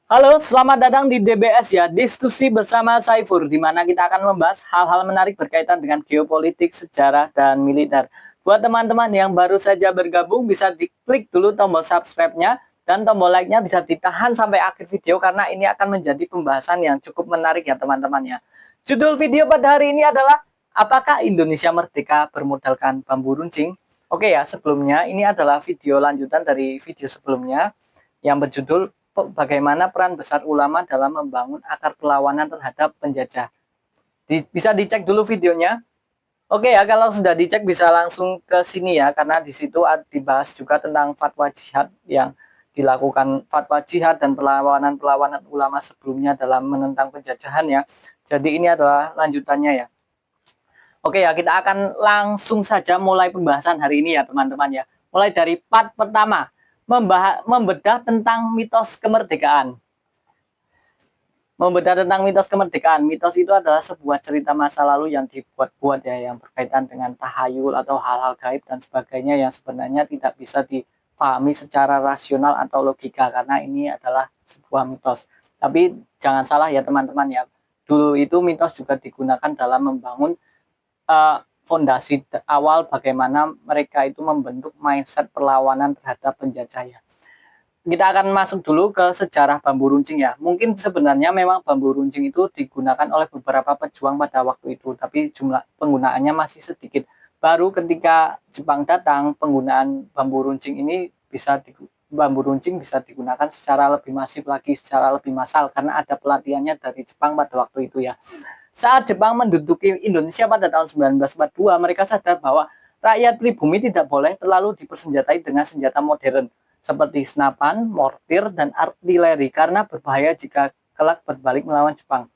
Halo, selamat datang di DBS ya, diskusi bersama Saifur, di mana kita akan membahas hal-hal menarik berkaitan dengan geopolitik, sejarah, dan militer. Buat teman-teman yang baru saja bergabung, bisa diklik dulu tombol subscribe-nya, dan tombol like-nya bisa ditahan sampai akhir video, karena ini akan menjadi pembahasan yang cukup menarik ya teman-teman ya. Judul video pada hari ini adalah, apakah Indonesia merdeka bermodalkan bambu runcing? Oke ya, sebelumnya ini adalah video lanjutan dari video sebelumnya, yang berjudul bagaimana peran besar ulama dalam membangun akar perlawanan terhadap penjajah. Bisa dicek dulu videonya. Oke ya, kalau sudah dicek bisa langsung ke sini ya, karena di situ dibahas juga tentang fatwa jihad yang dilakukan, fatwa jihad dan perlawanan-perlawanan ulama sebelumnya dalam menentang penjajahan ya. Jadi ini adalah lanjutannya ya. Oke ya, kita akan langsung saja mulai pembahasan hari ini ya teman-teman ya. Mulai dari part pertama, membedah tentang mitos kemerdekaan. Membedah tentang mitos kemerdekaan. Mitos itu adalah sebuah cerita masa lalu yang dibuat-buat ya, yang berkaitan dengan tahayul atau hal-hal gaib dan sebagainya yang sebenarnya tidak bisa dipahami secara rasional atau logika, karena ini adalah sebuah mitos. Tapi jangan salah ya teman-teman ya, dulu itu mitos juga digunakan dalam membangun fondasi awal bagaimana mereka itu membentuk mindset perlawanan terhadap penjajah ya. Kita akan masuk dulu ke sejarah bambu runcing ya. Mungkin sebenarnya memang bambu runcing itu digunakan oleh beberapa pejuang pada waktu itu, tapi jumlah penggunaannya masih sedikit. Baru ketika Jepang datang, penggunaan bambu runcing ini bambu runcing bisa digunakan secara lebih masif lagi, secara lebih massal, karena ada pelatihannya dari Jepang pada waktu itu ya. Saat Jepang menduduki Indonesia pada tahun 1942, mereka sadar bahwa rakyat pribumi tidak boleh terlalu dipersenjatai dengan senjata modern seperti senapan, mortir, dan artileri karena berbahaya jika kelak berbalik melawan Jepang.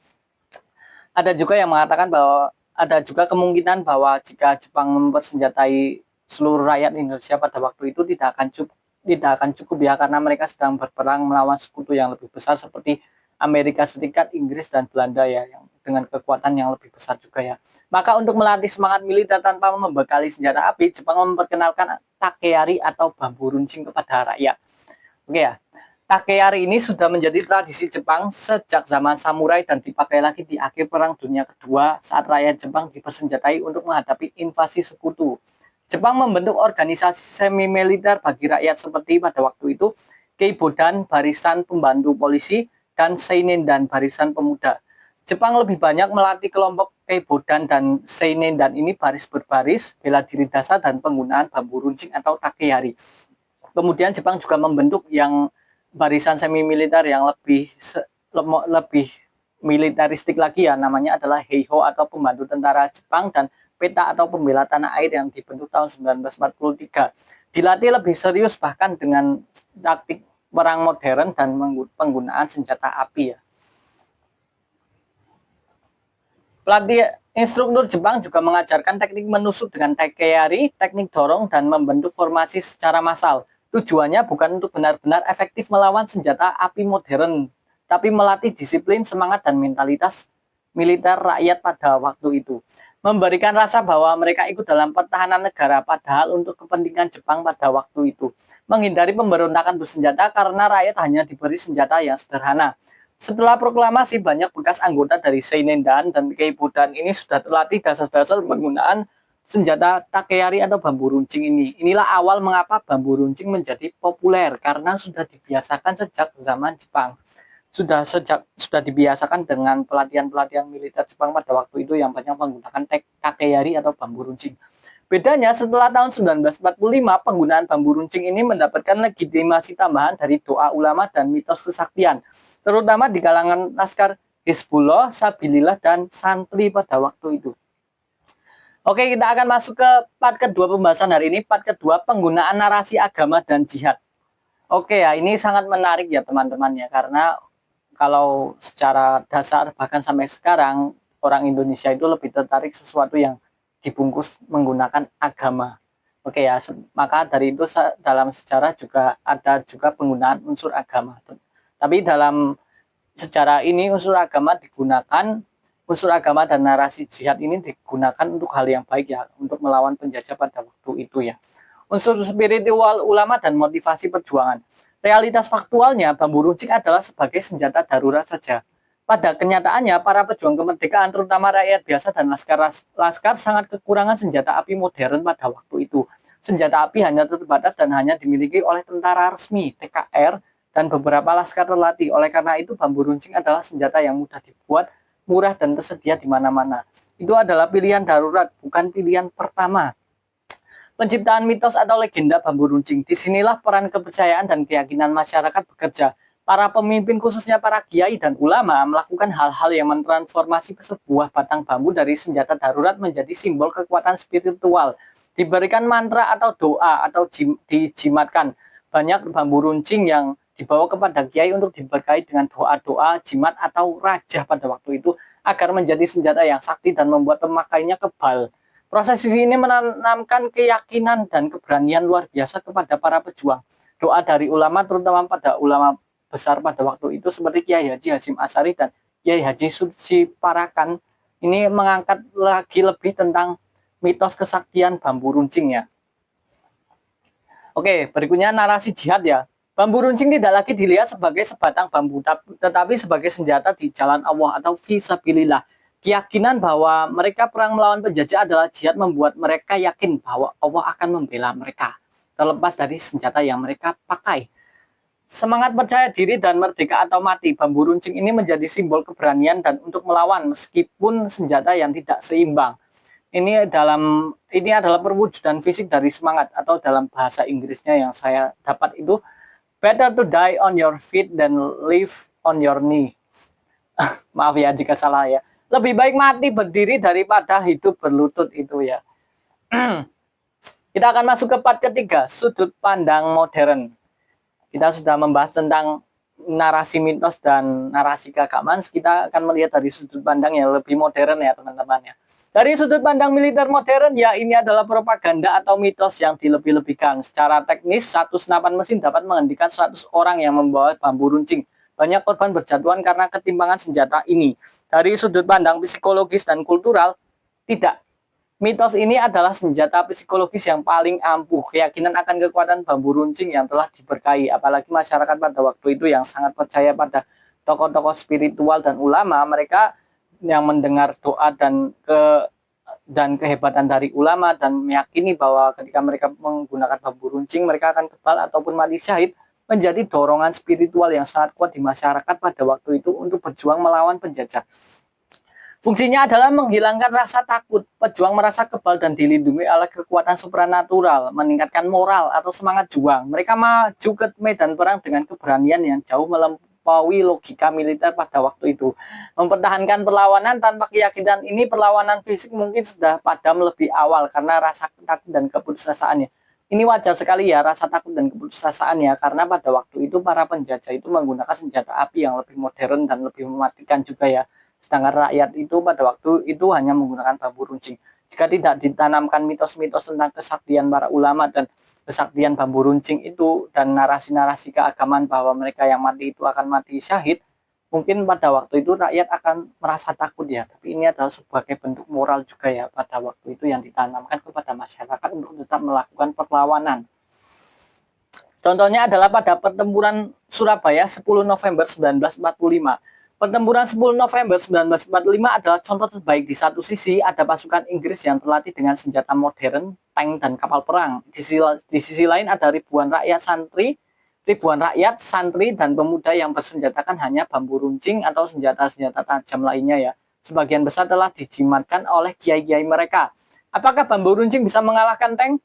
Ada juga yang mengatakan bahwa ada juga kemungkinan bahwa jika Jepang mempersenjatai seluruh rakyat Indonesia pada waktu itu tidak akan cukup ya, karena mereka sedang berperang melawan sekutu yang lebih besar seperti Amerika Serikat, Inggris, dan Belanda ya, yang dengan kekuatan yang lebih besar juga ya. Maka untuk melatih semangat militer tanpa membekali senjata api, Jepang memperkenalkan takeari atau bambu runcing kepada rakyat. Oke ya, takeari ini sudah menjadi tradisi Jepang sejak zaman samurai dan dipakai lagi di akhir Perang Dunia Kedua saat rakyat Jepang dipersenjatai untuk menghadapi invasi sekutu. Jepang membentuk organisasi semi militer bagi rakyat seperti pada waktu itu Keibodan, Barisan Pembantu Polisi, dan Seinen dan Barisan Pemuda. Jepang lebih banyak melatih kelompok Keibodan dan Seinen dan ini baris berbaris, bela diri dasar, dan penggunaan bambu runcing atau takeari. Kemudian Jepang juga membentuk yang barisan semi militer yang lebih militeristik lagi ya, namanya adalah Heiho atau Pembantu Tentara Jepang, dan Peta atau Pembela Tanah Air yang dibentuk tahun 1943. Dilatih lebih serius bahkan dengan taktik perang modern dan penggunaan senjata api ya. Pelatih instruktur Jepang juga mengajarkan teknik menusuk dengan takeari, teknik dorong, dan membentuk formasi secara massal. Tujuannya bukan untuk benar-benar efektif melawan senjata api modern, tapi melatih disiplin, semangat, dan mentalitas militer rakyat pada waktu itu. Memberikan rasa bahwa mereka ikut dalam pertahanan negara, padahal untuk kepentingan Jepang pada waktu itu. Menghindari pemberontakan bersenjata karena rakyat hanya diberi senjata yang sederhana. Setelah proklamasi, banyak bekas anggota dari Seinendan dan Keibodan ini sudah terlatih dasar-dasar penggunaan senjata takeari atau bambu runcing ini. Inilah awal mengapa bambu runcing menjadi populer, karena sudah dibiasakan sejak zaman Jepang. Sudah dibiasakan dengan pelatihan-pelatihan militer Jepang pada waktu itu yang banyak menggunakan takeari atau bambu runcing. Bedanya setelah tahun 1945, penggunaan bambu runcing ini mendapatkan legitimasi tambahan dari doa ulama dan mitos kesaktian, terutama di kalangan laskar Hizbullah, Sabilillah, dan santri pada waktu itu. Oke, kita akan masuk ke part kedua pembahasan hari ini. Part kedua, penggunaan narasi agama dan jihad. Oke ya, ini sangat menarik ya teman-teman ya, karena kalau secara dasar bahkan sampai sekarang orang Indonesia itu lebih tertarik sesuatu yang dibungkus menggunakan agama. Oke ya, maka dari itu dalam sejarah juga ada juga penggunaan unsur agama. Tapi dalam sejarah ini unsur agama dan narasi jihad ini digunakan untuk hal yang baik ya, untuk melawan penjajah pada waktu itu ya. Unsur spiritual ulama dan motivasi perjuangan. Realitas faktualnya, bambu runcing adalah sebagai senjata darurat saja. Pada kenyataannya, para pejuang kemerdekaan, terutama rakyat biasa dan laskar sangat kekurangan senjata api modern pada waktu itu. Senjata api hanya terbatas dan hanya dimiliki oleh tentara resmi, TKR, dan beberapa laskar terlatih. Oleh karena itu, bambu runcing adalah senjata yang mudah dibuat, murah, dan tersedia di mana-mana. Itu adalah pilihan darurat, bukan pilihan pertama. Penciptaan mitos atau legenda bambu runcing. Disinilah peran kepercayaan dan keyakinan masyarakat bekerja. Para pemimpin, khususnya para kiai dan ulama, melakukan hal-hal yang mentransformasi sebuah batang bambu dari senjata darurat menjadi simbol kekuatan spiritual. Diberikan mantra atau doa atau dijimatkan. Banyak bambu runcing yang dibawa kepada kiai untuk diberkahi dengan doa-doa, jimat atau raja pada waktu itu agar menjadi senjata yang sakti dan membuat pemakainya kebal. Proses ini menanamkan keyakinan dan keberanian luar biasa kepada para pejuang. Doa dari ulama, terutama pada ulama besar pada waktu itu seperti Kiai Haji Hasyim Asy'ari dan Kiai Haji Sudsi Parakan, ini mengangkat lagi lebih tentang mitos kesaktian bambu runcing ya. Oke, berikutnya narasi jihad ya. Bambu runcing tidak lagi dilihat sebagai sebatang bambu, tetapi sebagai senjata di jalan Allah atau fisabilillah. Keyakinan bahwa mereka perang melawan penjajah adalah jihad membuat mereka yakin bahwa Allah akan membela mereka, terlepas dari senjata yang mereka pakai. Semangat percaya diri dan merdeka atau mati, bambu runcing ini menjadi simbol keberanian dan untuk melawan meskipun senjata yang tidak seimbang. Ini adalah perwujudan fisik dari semangat, atau dalam bahasa Inggrisnya yang saya dapat itu, better to die on your feet than live on your knee. Maaf ya jika salah ya. Lebih baik mati berdiri daripada hidup berlutut itu ya. Kita akan masuk ke part ketiga, sudut pandang modern. Kita sudah membahas tentang narasi mitos dan narasi keagamaan. Kita akan melihat dari sudut pandang yang lebih modern ya teman-teman ya. Dari sudut pandang militer modern ya, ini adalah propaganda atau mitos yang dilebih-lebihkan. Secara teknis, satu senapan mesin dapat menghentikan 100 orang yang membawa bambu runcing. Banyak korban berjatuhan karena ketimpangan senjata ini. Dari sudut pandang psikologis dan kultural, tidak. Mitos ini adalah senjata psikologis yang paling ampuh. Keyakinan akan kekuatan bambu runcing yang telah diberkahi. Apalagi masyarakat pada waktu itu yang sangat percaya pada tokoh-tokoh spiritual dan ulama. Mereka yang mendengar doa dan kehebatan dari ulama dan meyakini bahwa ketika mereka menggunakan bambu runcing, mereka akan kebal ataupun mati syahid, menjadi dorongan spiritual yang sangat kuat di masyarakat pada waktu itu untuk berjuang melawan penjajah. Fungsinya adalah menghilangkan rasa takut. Pejuang merasa kebal dan dilindungi oleh kekuatan supranatural, meningkatkan moral atau semangat juang. Mereka maju ke medan perang dengan keberanian yang jauh melampaui logika militer pada waktu itu. Mempertahankan perlawanan tanpa keyakinan ini, perlawanan fisik mungkin sudah padam lebih awal karena rasa takut dan keputusasaannya. Ini wajar sekali ya, rasa takut dan keputusasaannya, karena pada waktu itu para penjajah itu menggunakan senjata api yang lebih modern dan lebih mematikan juga ya. Sedangkan rakyat itu pada waktu itu hanya menggunakan bambu runcing. Jika tidak ditanamkan mitos-mitos tentang kesaktian para ulama dan kesaktian bambu runcing itu, dan narasi-narasi keagamaan bahwa mereka yang mati itu akan mati syahid, mungkin pada waktu itu rakyat akan merasa takut ya. Tapi ini adalah sebagai bentuk moral juga ya pada waktu itu yang ditanamkan kepada masyarakat untuk tetap melakukan perlawanan. Contohnya adalah pada pertempuran Surabaya 10 November 1945. Pertempuran 10 November 1945 adalah contoh terbaik. Di satu sisi ada pasukan Inggris yang terlatih dengan senjata modern, tank dan kapal perang. Di sisi lain ada ribuan rakyat, santri dan pemuda yang bersenjatakan hanya bambu runcing atau senjata-senjata tajam lainnya ya. Sebagian besar telah dijimatkan oleh kiai-kiai mereka. Apakah bambu runcing bisa mengalahkan tank?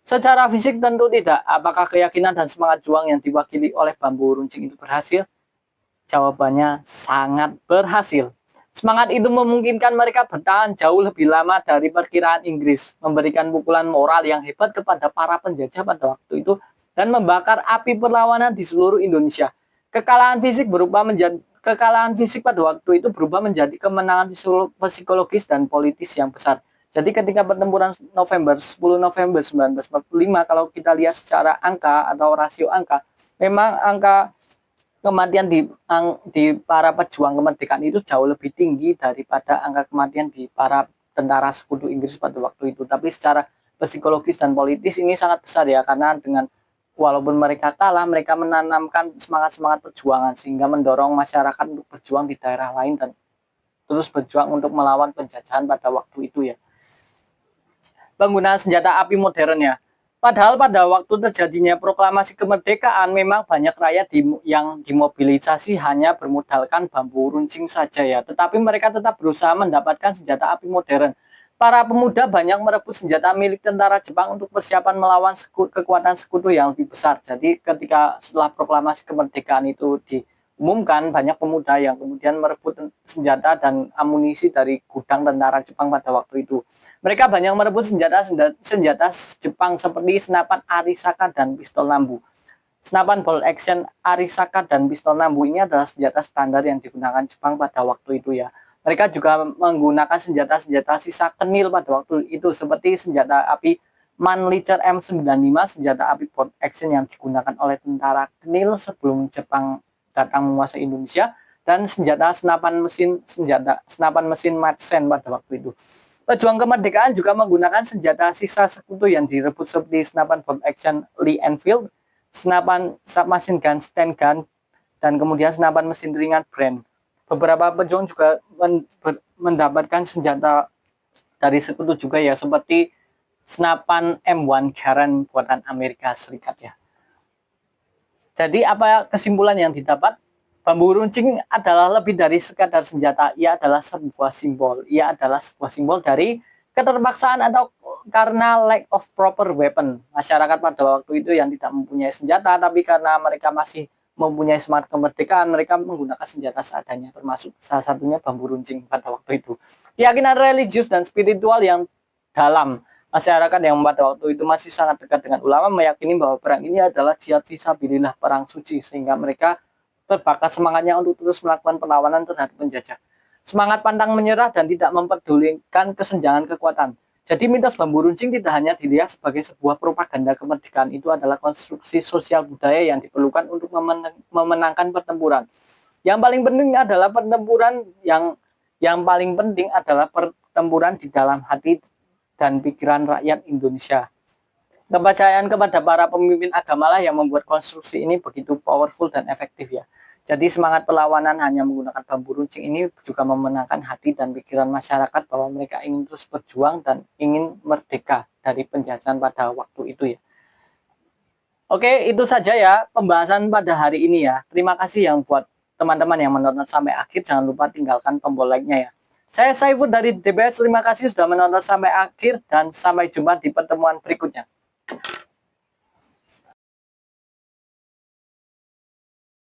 Secara fisik tentu tidak. Apakah keyakinan dan semangat juang yang diwakili oleh bambu runcing itu berhasil? Jawabannya sangat berhasil. Semangat itu memungkinkan mereka bertahan jauh lebih lama dari perkiraan Inggris, memberikan pukulan moral yang hebat kepada para penjajah pada waktu itu, dan membakar api perlawanan di seluruh Indonesia. Kekalahan fisik pada waktu itu berubah menjadi kemenangan psikologis dan politis yang besar. Jadi ketika pertempuran 10 November 1945, kalau kita lihat secara angka atau rasio angka, memang angka kematian di para pejuang kemerdekaan itu jauh lebih tinggi daripada angka kematian di para tentara sekutu Inggris pada waktu itu. Tapi secara psikologis dan politis ini sangat besar ya, karena dengan walaupun mereka kalah, mereka menanamkan semangat-semangat perjuangan sehingga mendorong masyarakat untuk berjuang di daerah lain dan terus berjuang untuk melawan penjajahan pada waktu itu ya. Penggunaan senjata api modern ya. Padahal pada waktu terjadinya proklamasi kemerdekaan memang banyak rakyat yang dimobilisasi hanya bermodalkan bambu runcing saja ya. Tetapi mereka tetap berusaha mendapatkan senjata api modern. Para pemuda banyak merebut senjata milik tentara Jepang untuk persiapan melawan kekuatan sekutu yang lebih besar. Jadi ketika setelah proklamasi kemerdekaan itu diumumkan, banyak pemuda yang kemudian merebut senjata dan amunisi dari gudang tentara Jepang pada waktu itu. Mereka banyak merebut senjata Jepang seperti senapan Arisaka dan pistol Nambu. Senapan bolt action Arisaka dan pistol Nambu ini adalah senjata standar yang digunakan Jepang pada waktu itu ya. Mereka juga menggunakan senjata-senjata sisa kenil pada waktu itu seperti senjata api Mannlicher M95, senjata api bolt action yang digunakan oleh tentara kenil sebelum Jepang datang menguasai Indonesia, dan senapan mesin Madsen pada waktu itu. Pejuang kemerdekaan juga menggunakan senjata sisa sekutu yang direbut seperti senapan bolt action Lee Enfield, senapan submachine gun Sten gun, dan kemudian senapan mesin ringan Brand. Beberapa pejuang juga mendapatkan senjata dari sekutu juga ya, seperti senapan M1 Garand buatan Amerika Serikat ya. Jadi apa kesimpulan yang didapat? Bambu runcing adalah lebih dari sekadar senjata, ia adalah sebuah simbol. Ia adalah sebuah simbol dari keterpaksaan atau karena lack of proper weapon. Masyarakat pada waktu itu yang tidak mempunyai senjata, tapi karena mereka masih mempunyai semangat kemerdekaan, mereka menggunakan senjata seadanya, termasuk salah satunya bambu runcing pada waktu itu. Keyakinan religius dan spiritual yang dalam. Masyarakat yang pada waktu itu masih sangat dekat dengan ulama meyakini bahwa perang ini adalah jihad fisabilillah, perang suci, sehingga mereka terbakar semangatnya untuk terus melakukan perlawanan terhadap penjajah. Semangat pantang menyerah dan tidak memperdulikan kesenjangan kekuatan. Jadi mitos bambu runcing tidak hanya dilihat sebagai sebuah propaganda kemerdekaan, itu adalah konstruksi sosial budaya yang diperlukan untuk memenangkan pertempuran. Yang paling penting adalah pertempuran di dalam hati dan pikiran rakyat Indonesia. Kepercayaan kepada para pemimpin agama lah yang membuat konstruksi ini begitu powerful dan efektif ya. Jadi semangat perlawanan hanya menggunakan bambu runcing ini juga memenangkan hati dan pikiran masyarakat bahwa mereka ingin terus berjuang dan ingin merdeka dari penjajahan pada waktu itu ya. Oke, itu saja ya pembahasan pada hari ini ya. Terima kasih yang buat teman-teman yang menonton sampai akhir. Jangan lupa tinggalkan tombol like-nya ya. Saya Saiful dari DBS, terima kasih sudah menonton sampai akhir dan sampai jumpa di pertemuan berikutnya.